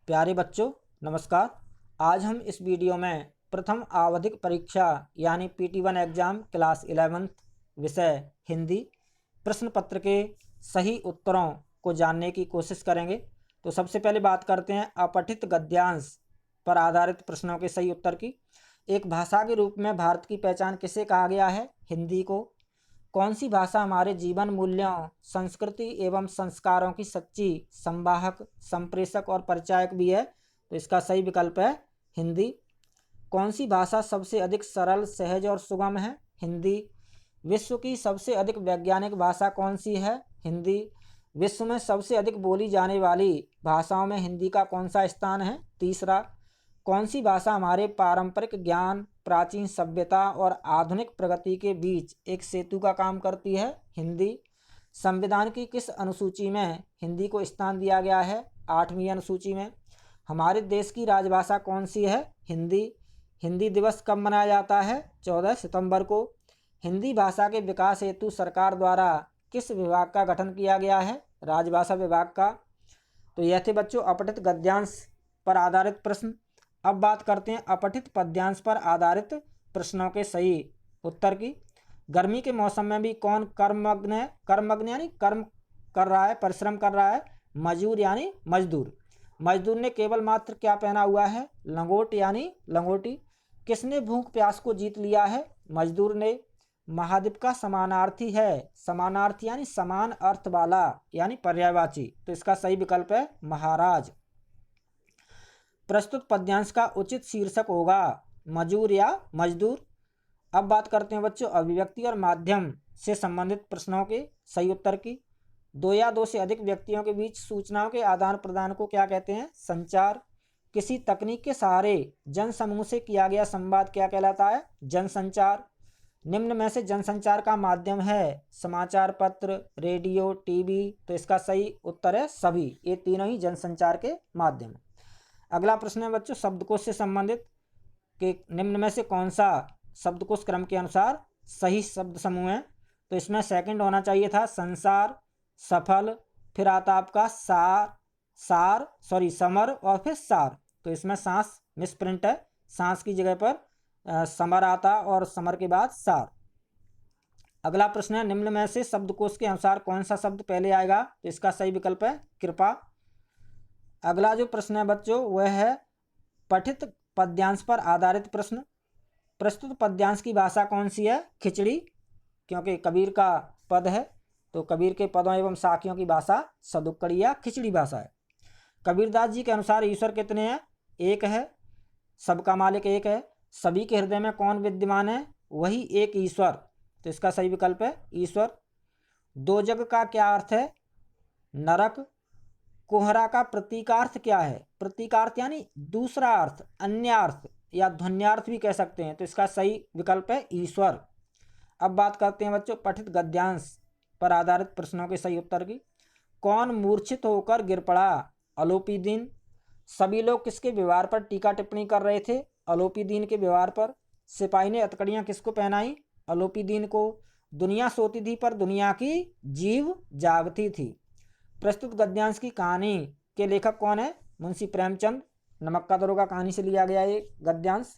प्यारे बच्चों नमस्कार। आज हम इस वीडियो में प्रथम आवधिक परीक्षा यानी PT1 एग्ज़ाम क्लास 11th विषय हिंदी प्रश्न पत्र के सही उत्तरों को जानने की कोशिश करेंगे। तो सबसे पहले बात करते हैं अपठित गद्यांश पर आधारित प्रश्नों के सही उत्तर की। एक भाषा के रूप में भारत की पहचान किसे कहा गया है? हिंदी को। कौन सी भाषा हमारे जीवन मूल्यों, संस्कृति एवं संस्कारों की सच्ची संवाहक, संप्रेषक और परिचायक भी है? तो इसका सही विकल्प है हिंदी। कौन सी भाषा सबसे अधिक सरल, सहज और सुगम है? हिंदी। विश्व की सबसे अधिक वैज्ञानिक भाषा कौन सी है? हिंदी। विश्व में सबसे अधिक बोली जाने वाली भाषाओं में हिंदी का कौन सा स्थान है? तीसरा। कौन सी भाषा हमारे पारंपरिक ज्ञान, प्राचीन सभ्यता और आधुनिक प्रगति के बीच एक सेतु का काम करती है? हिंदी। संविधान की किस अनुसूची में हिंदी को स्थान दिया गया है? 8वीं अनुसूची में। हमारे देश की राजभाषा कौन सी है? हिंदी। हिंदी दिवस कब मनाया जाता है? 14 सितंबर को। हिंदी भाषा के विकास हेतु सरकार द्वारा किस विभाग का गठन किया गया है? राजभाषा विभाग का। तो यह थे बच्चों अपठित गद्यांश पर आधारित प्रश्न। अब बात करते हैं अपठित पद्यांश पर आधारित प्रश्नों के सही उत्तर की। गर्मी के मौसम में भी कौन कर्मग्न है? कर्मग्न यानी कर्म कर रहा है, परिश्रम कर रहा है। मजूर यानी मजदूर। मजदूर ने केवल मात्र क्या पहना हुआ है? लंगोट यानी लंगोटी। किसने भूख प्यास को जीत लिया है? मजदूर ने। महाद्वीप का समानार्थी है? समानार्थी यानी समान अर्थ वाला यानी पर्यायवाची। तो इसका सही विकल्प है महाराज। प्रस्तुत पद्यांश का उचित शीर्षक होगा मजूर या मजदूर। अब बात करते हैं बच्चों अभिव्यक्ति और माध्यम से संबंधित प्रश्नों के सही उत्तर की। दो या दो से अधिक व्यक्तियों के बीच सूचनाओं के आदान प्रदान को क्या कहते हैं? संचार। किसी तकनीक के सहारे जनसमूह से किया गया संवाद क्या कहलाता है? जनसंचार। निम्न में से जनसंचार का माध्यम है समाचार पत्र, रेडियो, टीवी। तो इसका सही उत्तर है सभी। ये तीनों ही जनसंचार के माध्यम। अगला प्रश्न है बच्चों शब्दकोश से संबंधित कि निम्न में से कौन सा शब्दकोश क्रम के अनुसार सही शब्द समूह है? तो इसमें सेकंड होना चाहिए था संसार, सफल, फिर आता आपका समर और फिर सार। तो इसमें सांस मिसप्रिंट है, सांस की जगह पर समर आता और समर के बाद सार। अगला प्रश्न है निम्न में से शब्दकोश के अनुसार कौन सा शब्द पहले आएगा? तो इसका सही विकल्प है कृपा। अगला जो प्रश्न है बच्चों वह है पठित पद्यांश पर आधारित प्रश्न। प्रस्तुत पद्यांश की भाषा कौन सी है? खिचड़ी, क्योंकि कबीर का पद है। तो कबीर के पदों एवं साखियों की भाषा सदुक्कड़ी या खिचड़ी भाषा है। कबीरदास जी के अनुसार ईश्वर कितने हैं? एक है। सबका मालिक एक है। सभी के हृदय में कौन विद्यमान है? वही एक ईश्वर। तो इसका सही विकल्प है ईश्वर। दो जग का क्या अर्थ है? नरक। कोहरा का प्रतीकार्थ क्या है? प्रतीकार्थ यानी दूसरा अर्थ, अन्य अर्थ या ध्वन्यार्थ भी कह सकते हैं। तो इसका सही विकल्प है ईश्वर। अब बात करते हैं बच्चों पठित गद्यांश पर आधारित प्रश्नों के सही उत्तर की। कौन मूर्छित होकर गिर पड़ा? अलोपीदीन। सभी लोग किसके व्यवहार पर टीका टिप्पणी कर रहे थे? अलोपीदीन के व्यवहार पर। सिपाही ने हथकड़ियाँ किसको पहनाई? अलोपीदीन को। दुनिया सोती थी पर दुनिया की जीव जागती थी। प्रस्तुत गद्यांश की कहानी के लेखक कौन है? मुंशी प्रेमचंद। नमक का दरोगा कहानी से लिया गया ये गद्यांश।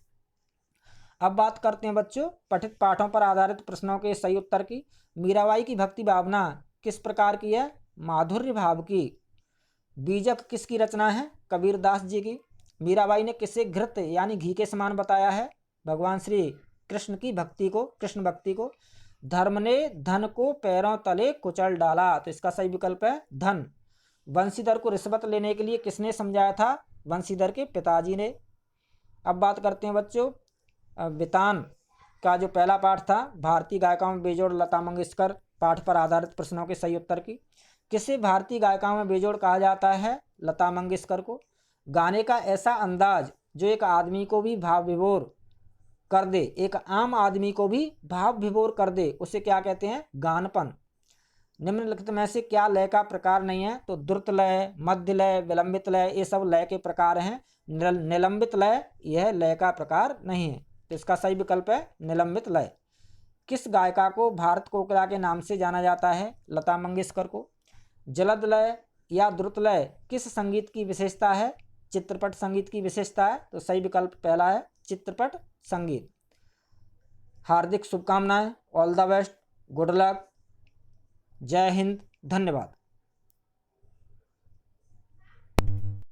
अब बात करते हैं बच्चों पठित पाठों पर आधारित प्रश्नों के सही उत्तर की। मीराबाई की भक्ति भावना किस प्रकार की है? माधुर्य भाव की। बीजक किसकी रचना है? कबीरदास जी की। मीराबाई ने किसे घृत यानी घी के समान बताया है? भगवान श्री कृष्ण की भक्ति को, कृष्ण भक्ति को। धर्म ने धन को पैरों तले कुचल डाला। तो इसका सही विकल्प है धन। बंशीधर को रिश्वत लेने के लिए किसने समझाया था? बंशीधर के पिताजी ने। अब बात करते हैं बच्चों वितान का जो पहला पाठ था भारतीय गायिकाओं में बेजोड़ लता मंगेशकर पाठ पर आधारित प्रश्नों के सही उत्तर की। किसे भारतीय गायिकाओं में बेजोड़ कहा जाता है? लता मंगेशकर को। गाने का ऐसा अंदाज जो एक आदमी को भी भाव विभोर कर दे, एक आम आदमी को भी भाव विभोर कर दे, उसे क्या कहते हैं? गानपन। निम्नलिखित में से क्या लय का प्रकार नहीं है? तो द्रुत लय, मध्य लय, विलंबित लय ये सब लय के प्रकार हैं। निलंबित लय यह लय का प्रकार नहीं है। तो इसका सही विकल्प है निलंबित लय। किस गायिका को भारत कोकिला के नाम से जाना जाता है? लता मंगेशकर को। जलद लय या द्रुत लय किस संगीत की विशेषता है? चित्रपट संगीत की विशेषता है? तो सही विकल्प पहला है चित्रपट संगीत। हार्दिक शुभकामनाएं, all the best, good luck, जय हिंद, धन्यवाद।